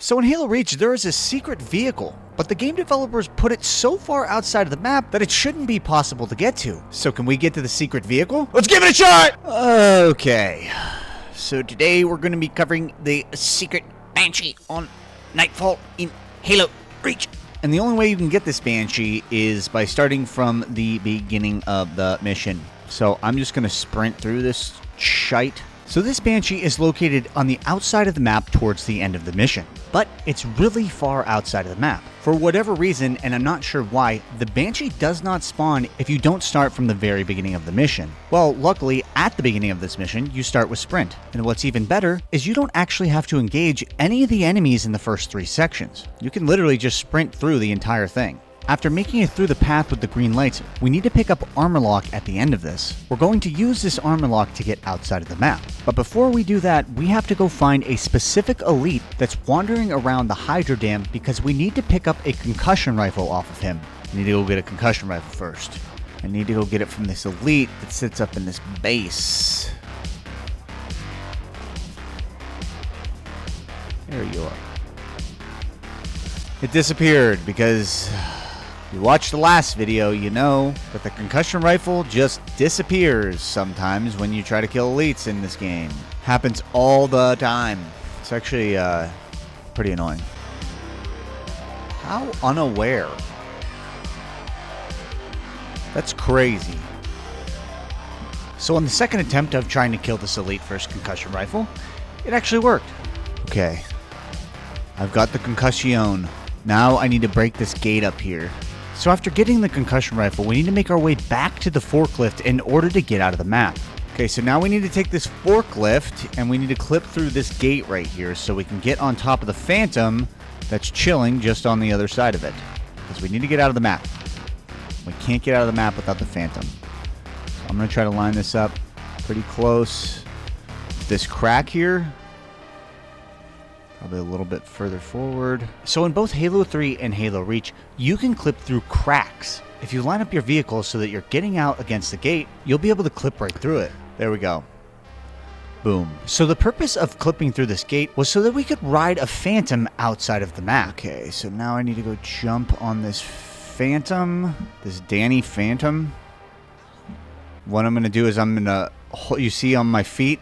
So in Halo Reach, there is a secret vehicle, but the game developers put it so far outside of the map that it shouldn't be possible to get to. So can we get to the secret vehicle? Let's give it a shot! Okay. So today we're going to be covering the secret banshee on Nightfall in Halo Reach. And the only way you can get this banshee is by starting from the beginning of the mission. So I'm just going to sprint through this shite. So this banshee is located on the outside of the map towards the end of the mission, but it's really far outside of the map. For whatever reason, and I'm not sure why, the banshee does not spawn if you don't start from the very beginning of the mission. Well, luckily, at the beginning of this mission, you start with sprint. And what's even better is you don't actually have to engage any of the enemies in the first 3 sections. You can literally just sprint through the entire thing. After making it through the path with the green lights, we need to pick up armor lock at the end of this. We're going to use this armor lock to get outside of the map. But before we do that, we have to go find a specific elite that's wandering around the Hydro Dam because we need to pick up a concussion rifle off of him. I need to go get a concussion rifle first. I need to go get it from this elite that sits up in this base. There you are. It disappeared because... you watched the last video, you know that the concussion rifle just disappears sometimes when you try to kill elites in this game. Happens all the time. It's actually pretty annoying. How unaware? That's crazy. So on the second attempt of trying to kill this elite first concussion rifle, it actually worked. Okay. I've got the concussion. Now I need to break this gate up here. So after getting the concussion rifle, we need to make our way back to the forklift in order to get out of the map. Okay, so now we need to take this forklift and we need to clip through this gate right here so we can get on top of the Phantom that's chilling just on the other side of it. Because we need to get out of the map. We can't get out of the map without the Phantom. So I'm going to try to line this up pretty close. This crack here. Probably a little bit further forward. So in both Halo 3 and Halo Reach, you can clip through cracks. If you line up your vehicle so that you're getting out against the gate, you'll be able to clip right through it. There we go. Boom. So the purpose of clipping through this gate was so that we could ride a Phantom outside of the map. Okay, so now I need to go jump on this Phantom. This Danny Phantom. What I'm going to do is I'm going to... you see on my feet?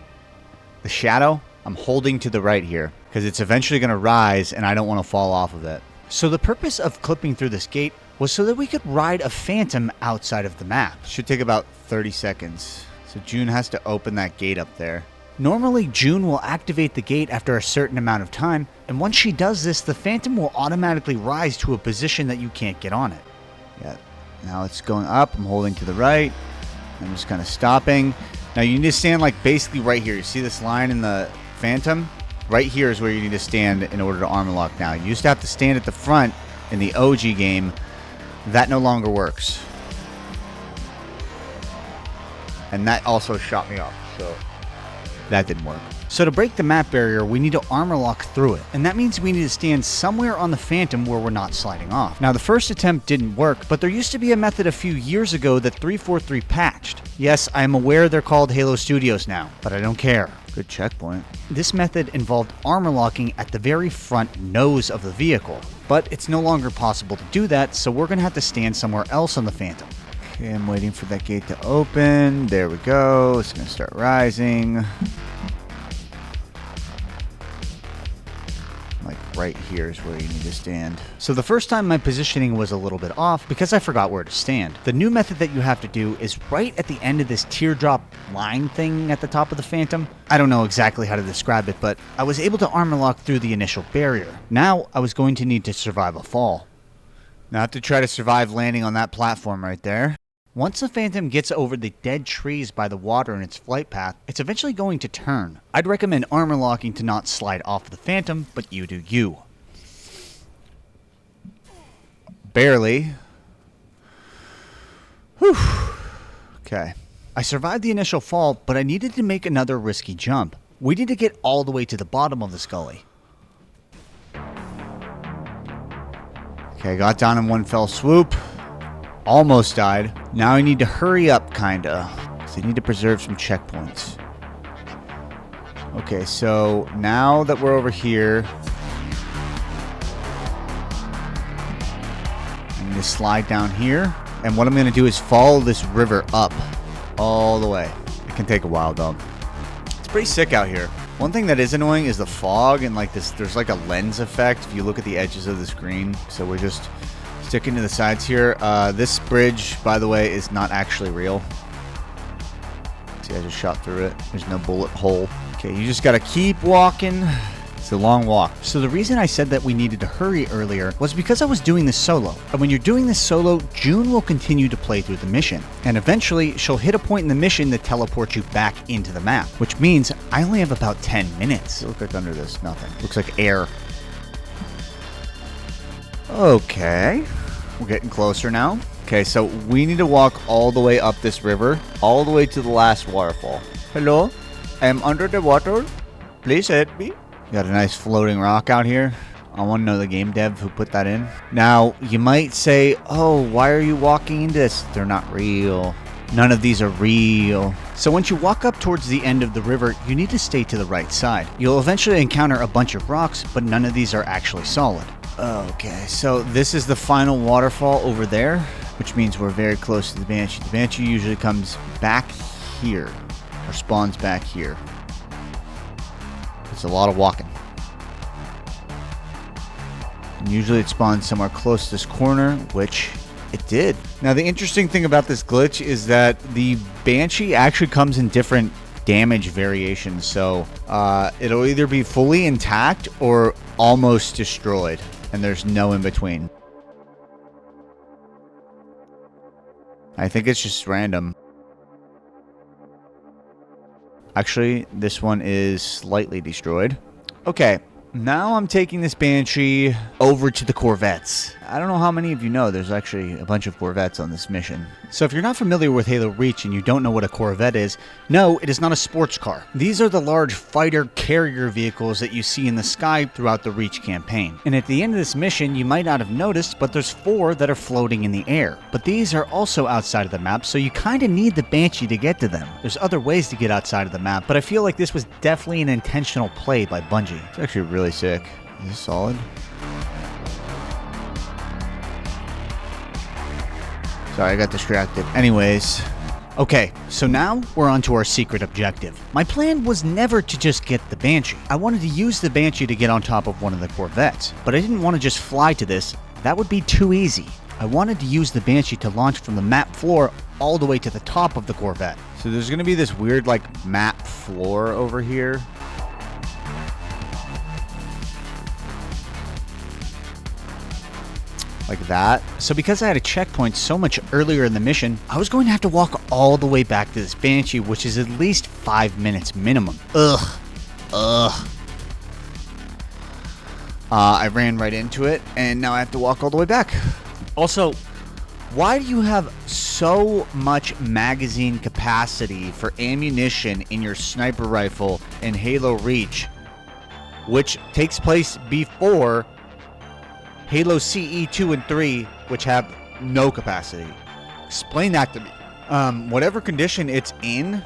The shadow? I'm holding to the right here. Because it's eventually going to rise and I don't want to fall off of it. So the purpose of clipping through this gate was so that we could ride a Phantom outside of the map. Should take about 30 seconds. So June has to open that gate up there. Normally June will activate the gate after a certain amount of time, and once she does this, the Phantom will automatically rise to a position that you can't get on it. Yeah, now it's going up. I'm holding to the right. I'm just kind of stopping. Now you need to stand like basically right here. You see this line in the Phantom? Right here is where you need to stand in order to armor lock now. You used to have to stand at the front in the OG game. That no longer works. And that also shot me off, so that didn't work. So to break the map barrier, we need to armor lock through it. And that means we need to stand somewhere on the Phantom where we're not sliding off. Now the first attempt didn't work, but there used to be a method a few years ago that 343 patched. Yes, I'm aware they're called Halo Studios now, but I don't care. Good checkpoint. This method involved armor locking at the very front nose of the vehicle, but it's no longer possible to do that, so we're going to have to stand somewhere else on the Phantom. Okay, I'm waiting for that gate to open. There we go. It's going to start rising. Like right here is where you need to stand. So the first time my positioning was a little bit off because I forgot where to stand. The new method that you have to do is right at the end of this teardrop line thing at the top of the Phantom. I don't know exactly how to describe it, but I was able to armor lock through the initial barrier. Now I was going to need to survive a fall. Now I have to try to survive landing on that platform right there. Once the Phantom gets over the dead trees by the water in its flight path, it's eventually going to turn. I'd recommend armor locking to not slide off the Phantom, but you do you. Barely. Whew. Okay. I survived the initial fall, but I needed to make another risky jump. We need to get all the way to the bottom of the Scully. Okay, got down in one fell swoop. Almost died. Now I need to hurry up, kinda, because I need to preserve some checkpoints. Okay, so now that we're over here, to slide down here. And what I'm going to do is follow this river up all the way. It can take a while, though. It's pretty sick out here. One thing that is annoying is the fog and like this. There's like a lens effect if you look at the edges of the screen. So we're just sticking to the sides here. This bridge, by the way, is not actually real. See, I just shot through it. There's no bullet hole. Okay, you just got to keep walking. It's a long walk. So the reason I said that we needed to hurry earlier was because I was doing this solo. And when you're doing this solo, June will continue to play through the mission. And eventually, she'll hit a point in the mission that teleports you back into the map, which means I only have about 10 minutes. Look like under this, nothing. Looks like air. Okay. We're getting closer now. Okay, so we need to walk all the way up this river, all the way to the last waterfall. Hello? I am under the water. Please help me. Got a nice floating rock out here. I want to know the game dev who put that in. Now, you might say, oh, why are you walking into this? They're not real. None of these are real. So once you walk up towards the end of the river, you need to stay to the right side. You'll eventually encounter a bunch of rocks, but none of these are actually solid. Okay, so this is the final waterfall over there, which means we're very close to the Banshee. The Banshee usually comes back here, or spawns back here. It's a lot of walking. And usually it spawns somewhere close to this corner, which it did. Now the interesting thing about this glitch is that the Banshee actually comes in different damage variations. So it'll either be fully intact or almost destroyed. And there's no in between. I think it's just random. Actually, this one is slightly destroyed. Okay, now I'm taking this Banshee over to the corvettes. I don't know how many of you know there's actually a bunch of corvettes on this mission. So if you're not familiar with Halo Reach and you don't know what a corvette is, no, it is not a sports car. These are the large fighter carrier vehicles that you see in the sky throughout the Reach campaign. And at the end of this mission, you might not have noticed, but there's 4 that are floating in the air. But these are also outside of the map, so you kind of need the Banshee to get to them. There's other ways to get outside of the map, but I feel like this was definitely an intentional play by Bungie. It's actually really sick. Is this solid? Sorry, I got distracted. Anyways. Okay, so now we're on to our secret objective. My plan was never to just get the Banshee. I wanted to use the Banshee to get on top of one of the corvettes, but I didn't want to just fly to this. That would be too easy. I wanted to use the Banshee to launch from the map floor all the way to the top of the corvette. So there's going to be this weird like map floor over here. Like that. So because I had a checkpoint so much earlier in the mission, I was going to have to walk all the way back to this Banshee, which is at least 5 minutes minimum. Ugh. I ran right into it, and now I have to walk all the way back. Also, why do you have so much magazine capacity for ammunition in your sniper rifle in Halo Reach, which takes place before Halo CE 2 and 3, which have no capacity? Explain that to me. Whatever condition it's in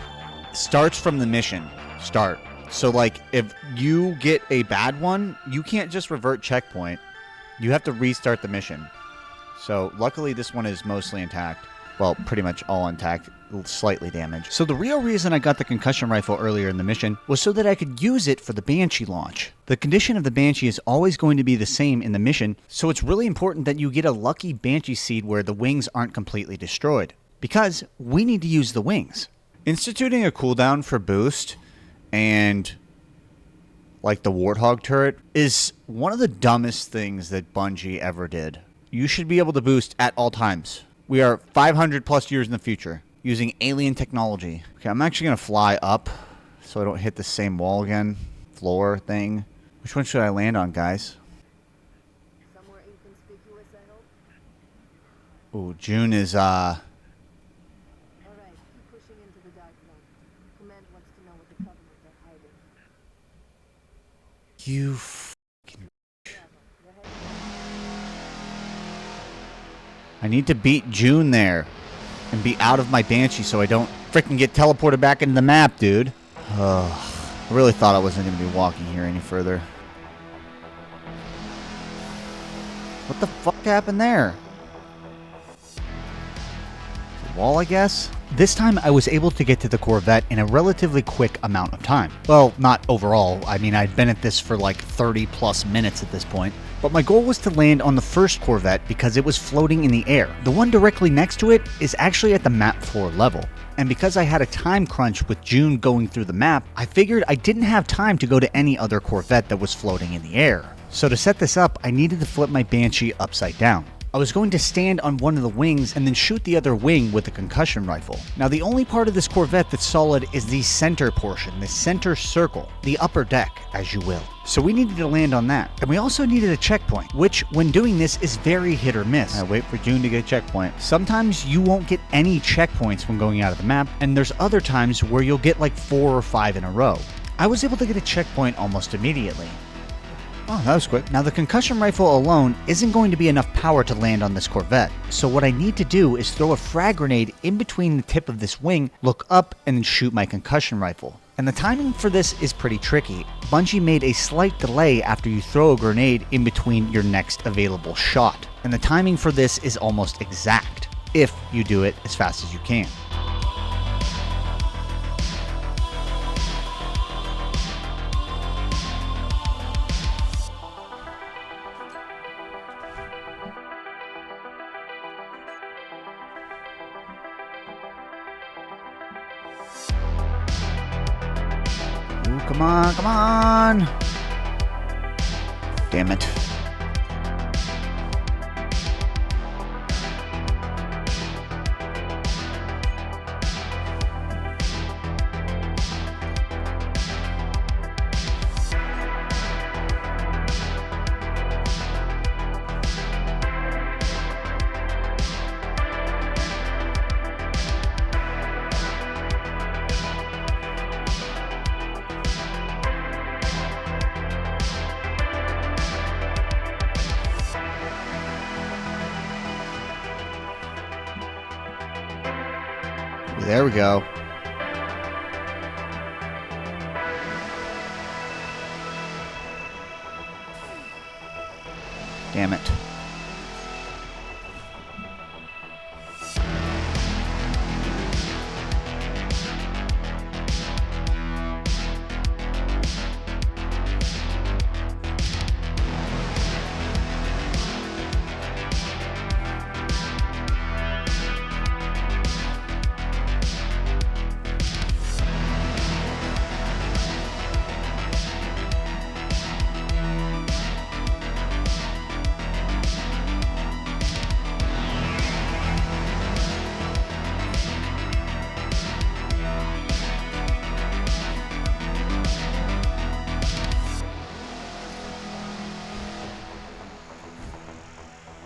starts from the mission start. So like if you get a bad one, you can't just revert checkpoint. You have to restart the mission. So luckily this one is mostly intact. Well, pretty much all intact, slightly damaged. So the real reason I got the concussion rifle earlier in the mission was so that I could use it for the Banshee launch. The condition of the Banshee is always going to be the same in the mission, so it's really important that you get a lucky Banshee seed where the wings aren't completely destroyed, because we need to use the wings. Instituting a cooldown for boost and like the Warthog turret is one of the dumbest things that Bungie ever did. You should be able to boost at all times. We are 500 plus years in the future using alien technology. Okay, I'm actually going to fly up so I don't hit the same wall again. Floor thing. Which one should I land on, guys? Somewhere inconspicuous, I hope. Ooh, June is, All right, keep pushing into the dark zone. Command wants to know what the Covenant are hiding. You f***ing... I need to beat June there and be out of my Banshee so I don't freaking get teleported back into the map, dude. I really thought I wasn't going to be walking here any further. What the fuck happened there? wall, I guess. This time I was able to get to the Corvette in a relatively quick amount of time. Well, not overall. I mean, I'd been at this for like 30 plus minutes at this point. But my goal was to land on the first Corvette because it was floating in the air. The one directly next to it is actually at the map floor level. And because I had a time crunch with June going through the map, I figured I didn't have time to go to any other Corvette that was floating in the air. So to set this up, I needed to flip my Banshee upside down. I was going to stand on one of the wings and then shoot the other wing with a concussion rifle. Now the only part of this Corvette that's solid is the center portion, the center circle, the upper deck, as you will. So we needed to land on that. And we also needed a checkpoint, which when doing this is very hit or miss. I wait for June to get a checkpoint. Sometimes you won't get any checkpoints when going out of the map, and there's other times where you'll get like 4 or 5 in a row. I was able to get a checkpoint almost immediately. Oh, that was quick. Now the concussion rifle alone isn't going to be enough power to land on this Corvette, so what I need to do is throw a frag grenade in between the tip of this wing, look up, and then shoot my concussion rifle. And the timing for this is pretty tricky. Bungie made a slight delay after you throw a grenade in between your next available shot, and the timing for this is almost exact, if you do it as fast as you can. Ooh, come on, come on! Damn it. There we go. Damn it.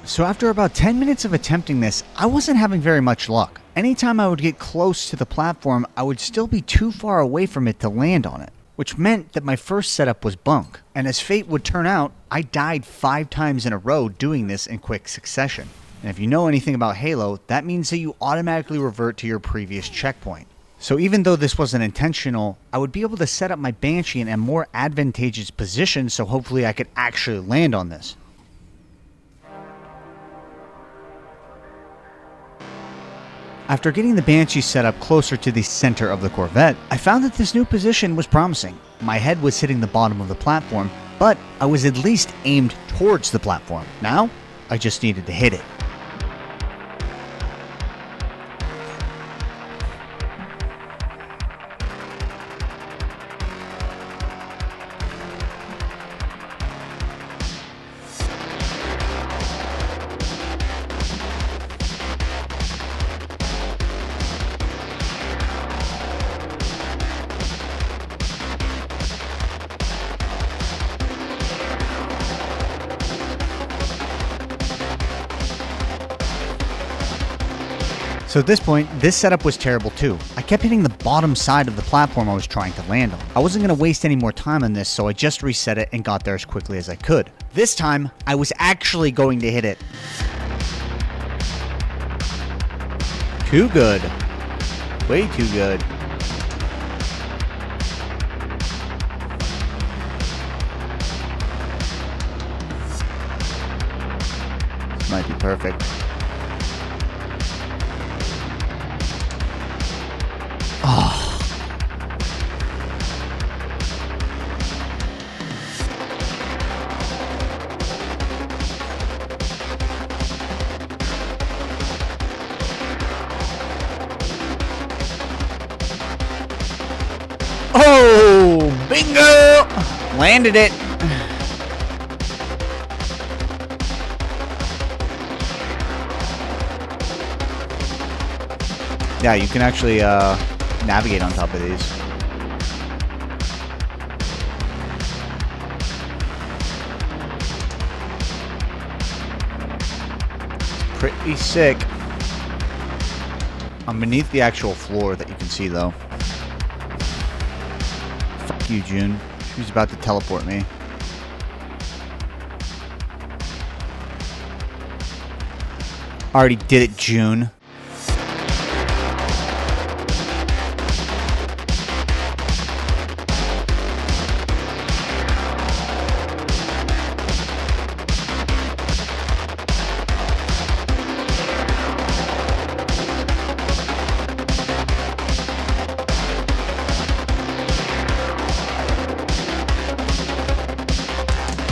So after about 10 minutes of attempting this, I wasn't having very much luck. Anytime I would get close to the platform, I would still be too far away from it to land on it, which meant that my first setup was bunk. And as fate would turn out, I died 5 times in a row doing this in quick succession. And if you know anything about Halo, that means that you automatically revert to your previous checkpoint. So even though this wasn't intentional, I would be able to set up my Banshee in a more advantageous position so hopefully I could actually land on this. After getting the Banshee set up closer to the center of the Corvette, I found that this new position was promising. My head was hitting the bottom of the platform, but I was at least aimed towards the platform. Now, I just needed to hit it. So at this point, this setup was terrible too. I kept hitting the bottom side of the platform I was trying to land on. I wasn't going to waste any more time on this, so I just reset it and got there as quickly as I could. This time, I was actually going to hit it. Too good. Way too good. This might be perfect. Bingo! Landed it. Yeah, you can actually navigate on top of these. It's pretty sick. I'm beneath the actual floor that you can see, though. Fuck you, June. She was about to teleport me. Already did it, June.